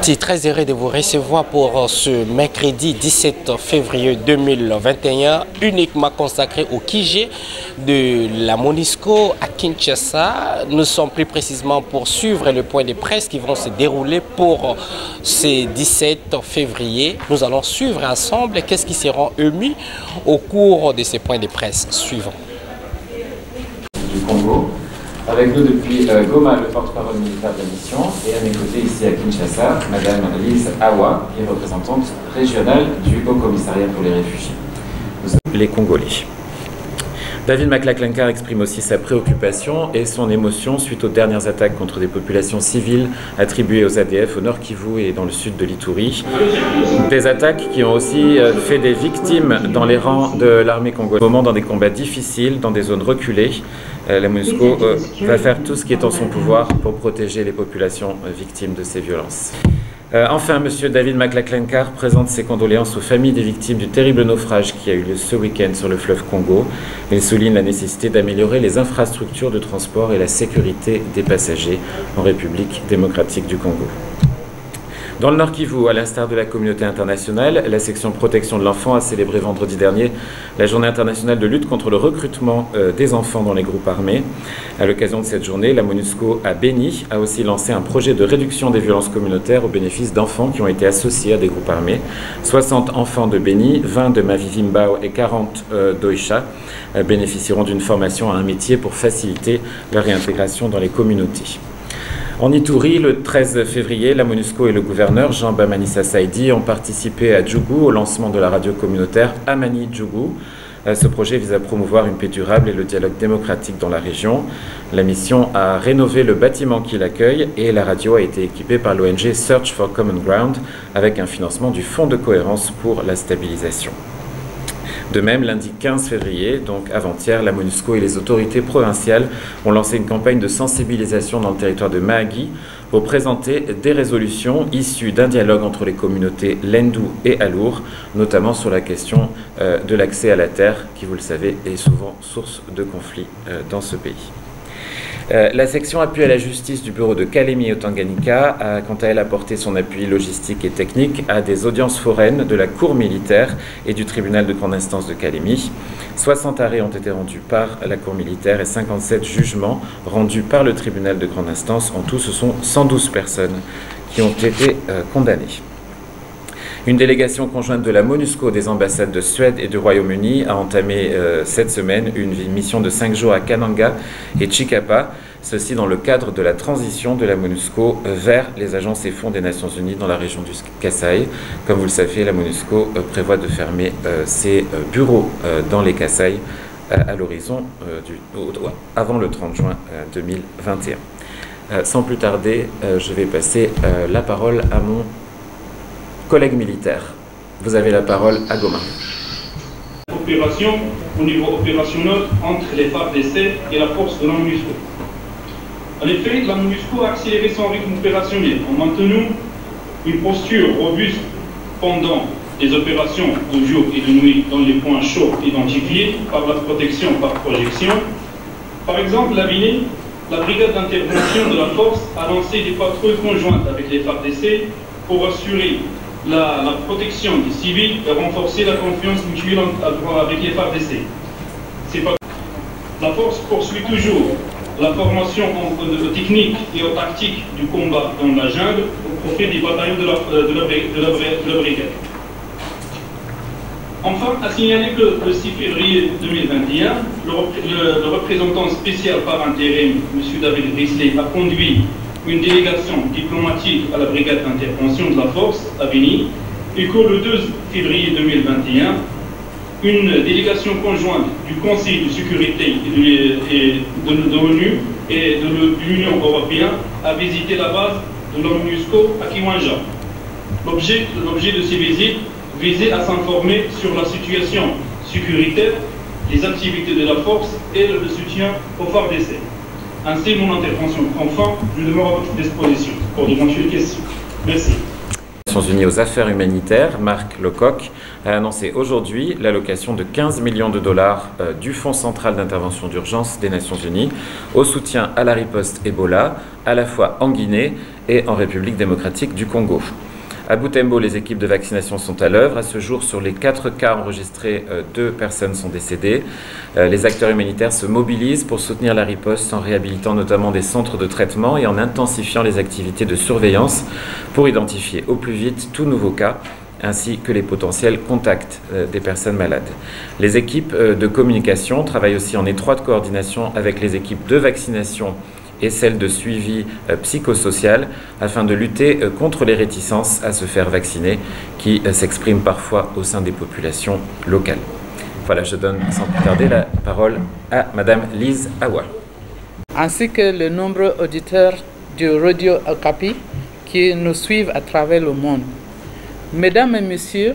Je suis très heureux de vous recevoir pour ce mercredi 17 février 2021, uniquement consacré au QG de la MONUSCO à Kinshasa. Nous sommes plus précisément pour suivre le point de presse qui vont se dérouler pour ce 17 février. Nous allons suivre ensemble qu'est-ce qui sera émis au cours de ces points de presse suivants. Du Congo. Avec nous depuis Goma, le porte-parole militaire de la mission, et à mes côtés ici à Kinshasa, Madame Lise Awa, qui est représentante régionale du Haut Commissariat pour les réfugiés. Les Congolais. David McLachlan-Carr exprime aussi sa préoccupation et son émotion suite aux dernières attaques contre des populations civiles attribuées aux ADF au Nord Kivu et dans le sud de l'Ituri. Des attaques qui ont aussi fait des victimes dans les rangs de l'armée congolaise. Au moment dans des combats difficiles, dans des zones reculées, la MONUSCO va faire tout ce qui est en son pouvoir pour protéger les populations victimes de ces violences. Enfin, M. David McLachlan-Carr présente ses condoléances aux familles des victimes du terrible naufrage qui a eu lieu ce week-end sur le fleuve Congo. Il souligne la nécessité d'améliorer les infrastructures de transport et la sécurité des passagers en République démocratique du Congo. Dans le Nord Kivu, à l'instar de la communauté internationale, la section protection de l'enfant a célébré vendredi dernier la journée internationale de lutte contre le recrutement des enfants dans les groupes armés. À l'occasion de cette journée, la MONUSCO à Béni a aussi lancé un projet de réduction des violences communautaires au bénéfice d'enfants qui ont été associés à des groupes armés. 60 enfants de Béni, 20 de Mavivimbao et 40 d'Oicha bénéficieront d'une formation à un métier pour faciliter leur réintégration dans les communautés. En Ituri, le 13 février, la MONUSCO et le gouverneur Jean Bamanissa Saïdi ont participé à Djougou au lancement de la radio communautaire Amani Djougou. Ce projet vise à promouvoir une paix durable et le dialogue démocratique dans la région. La mission a rénové le bâtiment qui l'accueille et la radio a été équipée par l'ONG Search for Common Ground avec un financement du Fonds de cohérence pour la stabilisation. De même, lundi 15 février, donc avant-hier, la MONUSCO et les autorités provinciales ont lancé une campagne de sensibilisation dans le territoire de Mahagi pour présenter des résolutions issues d'un dialogue entre les communautés Lendu et Alour, notamment sur la question de l'accès à la terre, qui, vous le savez, est souvent source de conflits dans ce pays. La section appui à la justice du bureau de Kalemi au Tanganyika a quant à elle apporté son appui logistique et technique à des audiences foraines de la Cour militaire et du tribunal de grande instance de Kalemi. 60 arrêts ont été rendus par la Cour militaire et 57 jugements rendus par le tribunal de grande instance. En tout, ce sont 112 personnes qui ont été condamnées. Une délégation conjointe de la MONUSCO, des ambassades de Suède et du Royaume-Uni a entamé cette semaine une mission de 5 jours à Kananga et Chikapa, ceci dans le cadre de la transition de la MONUSCO vers les agences et fonds des Nations Unies dans la région du Kasaï. Comme vous le savez, la MONUSCO prévoit de fermer ses bureaux dans les Kasaï à l'horizon avant le 30 juin 2021. Sans plus tarder, je vais passer la parole à mon collègue militaire. Vous avez la parole à Goma. Opération au niveau opérationnel entre les FARDC et la force de la MONUSCO. En effet, la MONUSCO a accéléré son rythme opérationnel en maintenant une posture robuste pendant les opérations de jour et de nuit dans les points chauds identifiés par la protection par projection. Par exemple, la Béni, la brigade d'intervention de la force a lancé des patrouilles conjointes avec les FARDC pour assurer la protection des civils et renforcer la confiance mutuelle avec les FARDC. La force poursuit toujours la formation technique et tactique du combat dans la jungle au profit des bataillons de la brigade. Enfin, à signaler que le 6 février 2021, le représentant spécial par intérim, M. David Grisley, a conduit une délégation diplomatique à la brigade d'intervention de la force à Béni, et que le 2 février 2021, une délégation conjointe du Conseil de sécurité de l'ONU et de l'Union européenne a visité la base de la MONUSCO à Kiwanja. L'objet de ces visites visait à s'informer sur la situation sécuritaire, les activités de la force et le soutien aux FARDC. Ainsi, mon intervention prend fin. Je demeure à votre disposition pour d'éventuelles questions. Merci. Les Nations Unies aux affaires humanitaires, Marc Lecoq, a annoncé aujourd'hui l'allocation de 15 millions de dollars du Fonds central d'intervention d'urgence des Nations Unies au soutien à la riposte Ebola, à la fois en Guinée et en République démocratique du Congo. À Butembo, les équipes de vaccination sont à l'œuvre. À ce jour, sur les 4 cas enregistrés, 2 personnes sont décédées. Les acteurs humanitaires se mobilisent pour soutenir la riposte en réhabilitant notamment des centres de traitement et en intensifiant les activités de surveillance pour identifier au plus vite tout nouveau cas ainsi que les potentiels contacts des personnes malades. Les équipes de communication travaillent aussi en étroite coordination avec les équipes de vaccination et celles de suivi psychosocial afin de lutter contre les réticences à se faire vacciner qui s'expriment parfois au sein des populations locales. Voilà, je donne sans plus tarder la parole à Madame Lise Awa. Ainsi que le nombreux auditeurs du Radio Okapi qui nous suivent à travers le monde. Mesdames et messieurs,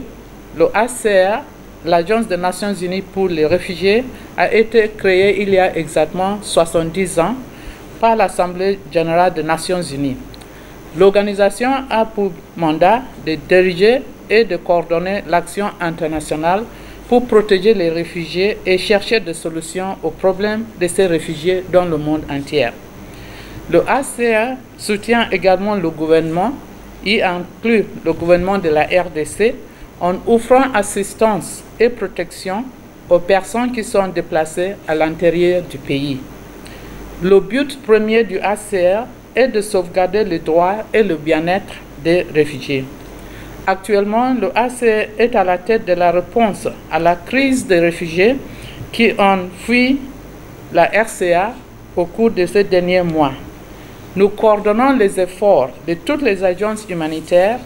le HCR, l'Agence des Nations Unies pour les réfugiés, a été créée il y a exactement 70 ans par l'Assemblée générale des Nations Unies. L'organisation a pour mandat de diriger et de coordonner l'action internationale pour protéger les réfugiés et chercher des solutions aux problèmes de ces réfugiés dans le monde entier. Le HCR soutient également le gouvernement, y inclut le gouvernement de la RDC, en offrant assistance et protection aux personnes qui sont déplacées à l'intérieur du pays. Le but premier du HCR est de sauvegarder les droits et le bien-être des réfugiés. Actuellement, le HCR est à la tête de la réponse à la crise des réfugiés qui ont fui la RCA au cours de ces derniers mois. Nous coordonnons les efforts de toutes les agences humanitaires,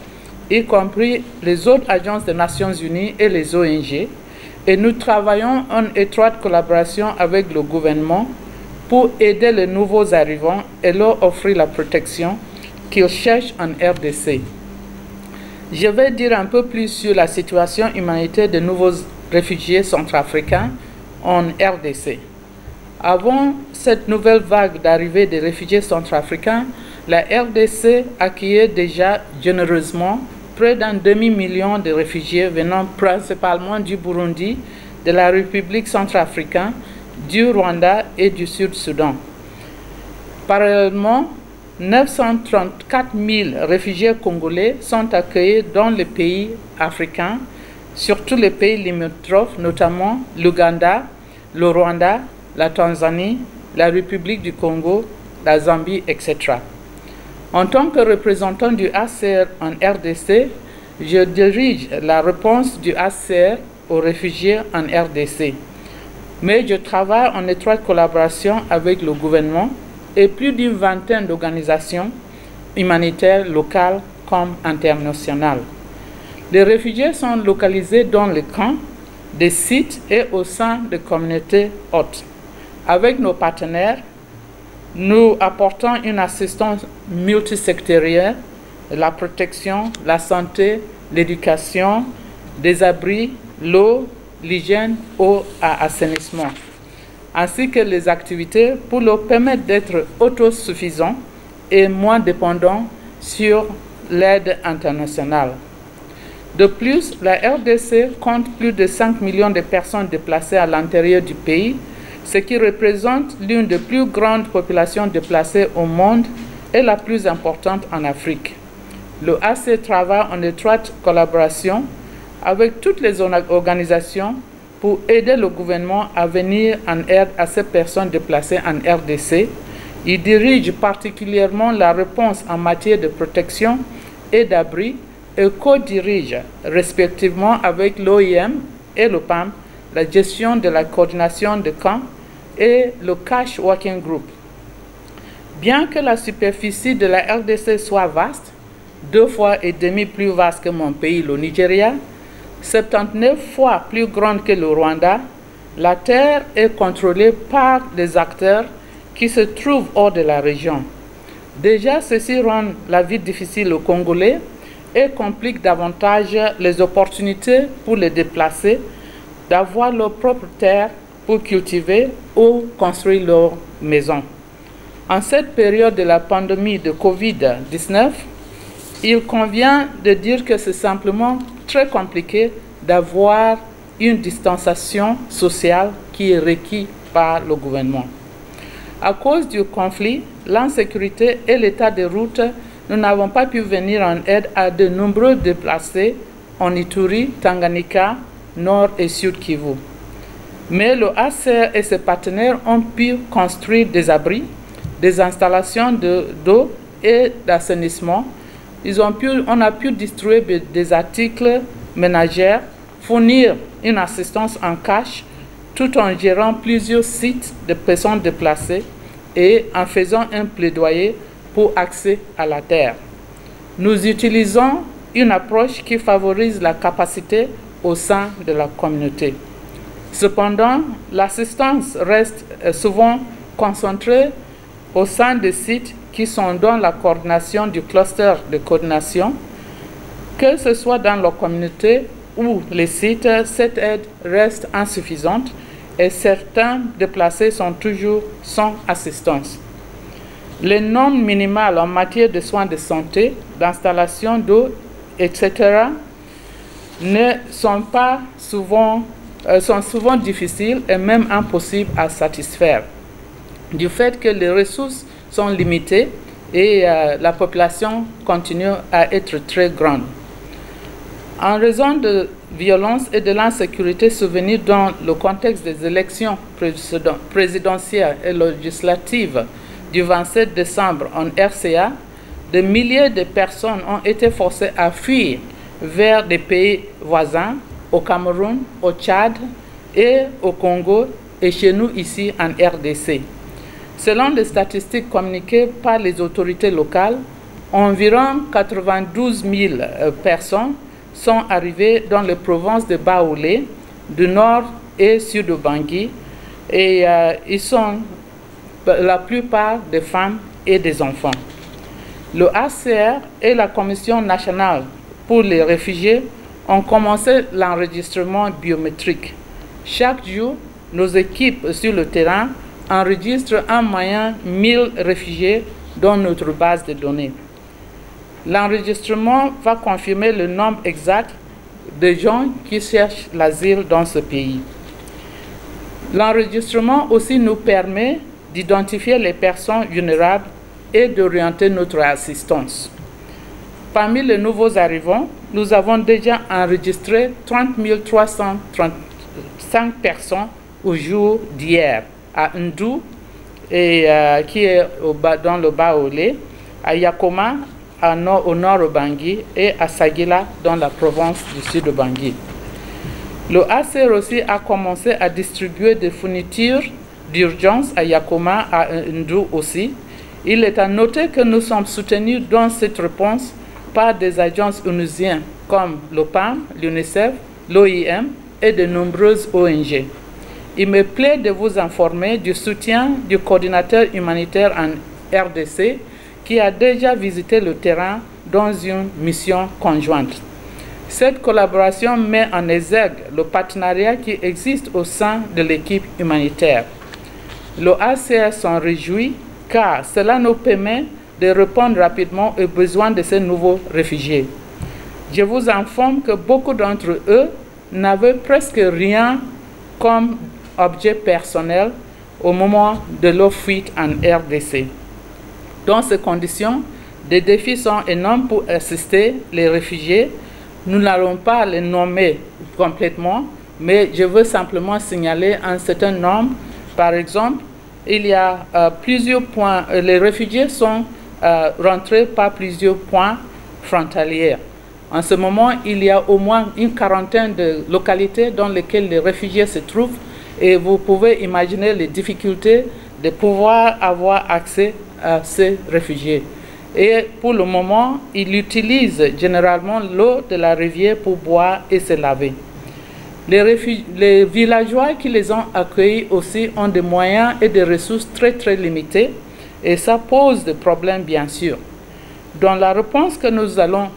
y compris les autres agences des Nations Unies et les ONG, et nous travaillons en étroite collaboration avec le gouvernement pour aider les nouveaux arrivants et leur offrir la protection qu'ils cherchent en RDC. Je vais dire un peu plus sur la situation humanitaire des nouveaux réfugiés centrafricains en RDC. Avant cette nouvelle vague d'arrivée des réfugiés centrafricains, la RDC accueillait déjà généreusement près d'un demi-million de réfugiés venant principalement du Burundi, de la République centrafricaine, du Rwanda et du Sud-Soudan. Parallèlement, 934 000 réfugiés congolais sont accueillis dans les pays africains, surtout les pays limitrophes, notamment l'Ouganda, le Rwanda, la Tanzanie, la République du Congo, la Zambie, etc. En tant que représentant du HCR en RDC, je dirige la réponse du HCR aux réfugiés en RDC. Mais je travaille en étroite collaboration avec le gouvernement et plus d'une vingtaine d'organisations humanitaires locales comme internationales. Les réfugiés sont localisés dans les camps, des sites et au sein des communautés hôtes. Avec nos partenaires, nous apportons une assistance multisectorielle, la protection, la santé, l'éducation, des abris, l'eau, l'hygiène, eau et assainissement, ainsi que les activités pour leur permettre d'être autosuffisants et moins dépendants sur l'aide internationale. De plus, la RDC compte plus de 5 millions de personnes déplacées à l'intérieur du pays, ce qui représente l'une des plus grandes populations déplacées au monde et la plus importante en Afrique. Le HCR travaille en étroite collaboration avec toutes les organisations pour aider le gouvernement à venir en aide à ces personnes déplacées en RDC. Il dirige particulièrement la réponse en matière de protection et d'abri et co-dirige respectivement avec l'OIM et le PAM la gestion de la coordination de camps et le Cash Working Group. Bien que la superficie de la RDC soit vaste, 2,5 fois plus vaste que mon pays, le Nigeria, 79 fois plus grande que le Rwanda, la terre est contrôlée par des acteurs qui se trouvent hors de la région. Déjà, ceci rend la vie difficile aux Congolais et complique davantage les opportunités pour les déplacés d'avoir leur propre terre pour cultiver ou construire leur maison. En cette période de la pandémie de Covid-19, il convient de dire que c'est simplement très compliqué d'avoir une distanciation sociale qui est requise par le gouvernement. À cause du conflit, l'insécurité et l'état de route nous n'avons pas pu venir en aide à de nombreux déplacés en Ituri, Tanganyika, Nord et Sud Kivu. Mais le HCR et ses partenaires ont pu construire des abris, des installations d'eau et d'assainissement. On a pu distribuer des articles ménagers, fournir une assistance en cash, tout en gérant plusieurs sites de personnes déplacées et en faisant un plaidoyer pour accès à la terre. Nous utilisons une approche qui favorise la capacité au sein de la communauté. Cependant, l'assistance reste souvent concentrée au sein des sites qui sont dans la coordination du cluster de coordination. Que ce soit dans la communauté ou les sites, cette aide reste insuffisante et certains déplacés sont toujours sans assistance. Les normes minimales en matière de soins de santé, d'installation d'eau, etc. sont souvent difficiles et même impossibles à satisfaire, du fait que les ressources sont limitées et la population continue à être très grande. En raison de violence et de l'insécurité survenues dans le contexte des élections présidentielles et législatives du 27 décembre en RCA, des milliers de personnes ont été forcées à fuir vers des pays voisins, au Cameroun, au Tchad et au Congo et chez nous ici en RDC. Selon les statistiques communiquées par les autorités locales, environ 92 000 personnes sont arrivées dans les provinces de Baoulé, du nord et sud de Bangui, et ils sont la plupart des femmes et des enfants. Le HCR et la Commission nationale pour les réfugiés ont commencé l'enregistrement biométrique. Chaque jour, nos équipes sur le terrain enregistrent en moyenne 1000 réfugiés dans notre base de données. L'enregistrement va confirmer le nombre exact de gens qui cherchent l'asile dans ce pays. L'enregistrement aussi nous permet d'identifier les personnes vulnérables et d'orienter notre assistance. Parmi les nouveaux arrivants, nous avons déjà enregistré 30 335 personnes au jour d'hier à Ndou, qui est dans le Baoulé, à Yakoma, au nord de Bangui, et à Sagila, dans la province du sud de Bangui. Le HCR aussi a commencé à distribuer des fournitures d'urgence à Yakoma, à Ndou aussi. Il est à noter que nous sommes soutenus dans cette réponse par des agences onusiennes comme l'OPAM, l'UNICEF, l'OIM et de nombreuses ONG. Il me plaît de vous informer du soutien du coordinateur humanitaire en RDC qui a déjà visité le terrain dans une mission conjointe. Cette collaboration met en exergue le partenariat qui existe au sein de l'équipe humanitaire. Le HCR s'en réjouit car cela nous permet de répondre rapidement aux besoins de ces nouveaux réfugiés. Je vous informe que beaucoup d'entre eux n'avaient presque rien comme objet personnel au moment de leur fuite en RDC. Dans ces conditions, des défis sont énormes pour assister les réfugiés. Nous n'allons pas les nommer complètement, mais je veux simplement signaler un certain nombre. Par exemple, il y a plusieurs points. Les réfugiés sont rentrés par plusieurs points frontaliers. En ce moment, il y a au moins une quarantaine de localités dans lesquelles les réfugiés se trouvent et vous pouvez imaginer les difficultés de pouvoir avoir accès à ces réfugiés. Et pour le moment, ils utilisent généralement l'eau de la rivière pour boire et se laver. Les villageois qui les ont accueillis aussi ont des moyens et des ressources très limités et ça pose des problèmes bien sûr. Dans la réponse que nous allons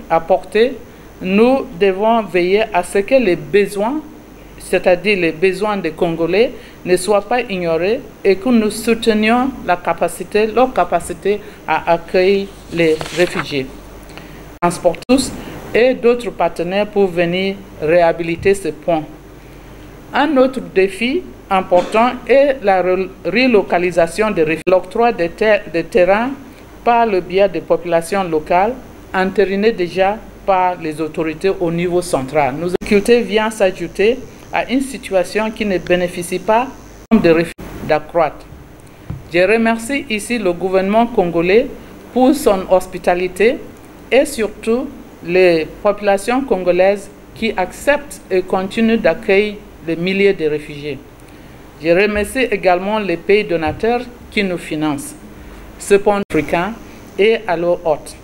apporter, nous devons veiller à ce que les besoins, c'est-à-dire les besoins des Congolais, ne soient pas ignorés et que nous soutenions leur capacité à accueillir les réfugiés. Transport tous et d'autres partenaires pour venir réhabiliter ce point. Un autre défi important est la relocalisation des réfugiés. L'octroi des terrains par le biais des populations locales, entérinées déjà par les autorités au niveau central. Nos difficultés viennent s'ajouter à une situation qui ne bénéficie pas de réfugiés d'accroître. Je remercie ici le gouvernement congolais pour son hospitalité et surtout les populations congolaises qui acceptent et continuent d'accueillir des milliers de réfugiés. Je remercie également les pays donateurs qui nous financent, cependant africains et à leur hôte.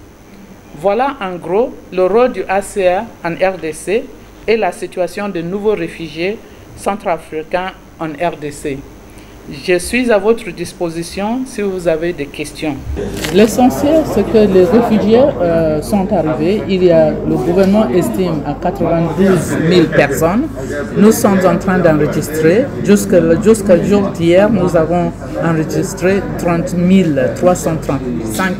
Voilà en gros le rôle du HCR en RDC et la situation de nouveaux réfugiés centrafricains en RDC. Je suis à votre disposition si vous avez des questions. L'essentiel, c'est que les réfugiés sont arrivés. Le gouvernement estime à 92 000 personnes. Nous sommes en train d'enregistrer. Jusqu'au jour d'hier, nous avons enregistré 335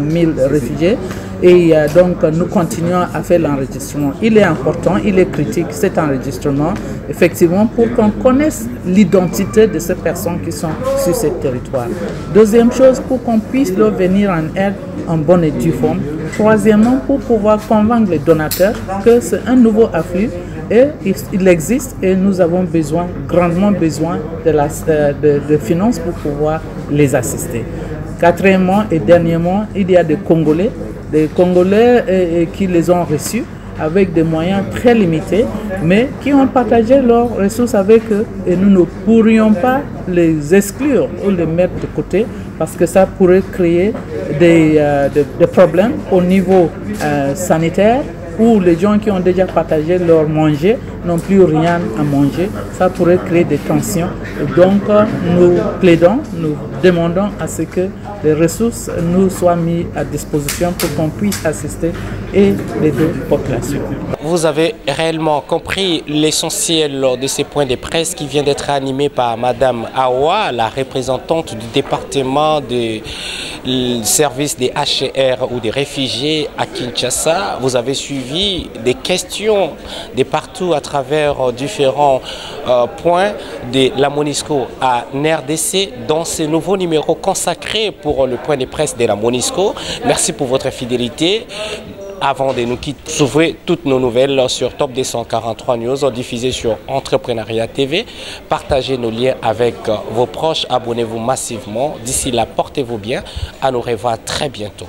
000 réfugiés. Et donc, nous continuons à faire l'enregistrement. Il est important, il est critique cet enregistrement, effectivement, pour qu'on connaisse l'identité de ces personnes qui sont sur ce territoire. Deuxième chose, pour qu'on puisse leur venir en aide en bonne et due forme. Troisièmement, pour pouvoir convaincre les donateurs que c'est un nouveau afflux et il existe et nous avons besoin, grandement besoin de finances pour pouvoir les assister. Quatrièmement et dernièrement, il y a des Congolais qui les ont reçus avec des moyens très limités, mais qui ont partagé leurs ressources avec eux et nous ne pourrions pas les exclure ou les mettre de côté parce que ça pourrait créer des problèmes au niveau sanitaire où les gens qui ont déjà partagé leur manger n'ont plus rien à manger. Ça pourrait créer des tensions. Et donc, nous plaidons, nous demandons à ce que les ressources nous soient mises à disposition pour qu'on puisse assister et les deux populations. Vous avez réellement compris l'essentiel de ces points de presse qui vient d'être animé par Madame Awa, la représentante du département du service des HCR ou des réfugiés à Kinshasa. Vous avez suivi des questions de partout à travers différents points de la MONUSCO à RDC dans ce nouveau numéro consacré pour le point de presse de la MONUSCO. Merci pour votre fidélité. Avant de nous quitter, ouvrez toutes nos nouvelles sur Top 243 News, diffusées sur Entrepreneuriat TV. Partagez nos liens avec vos proches, abonnez-vous massivement. D'ici là, portez-vous bien. À nous revoir très bientôt.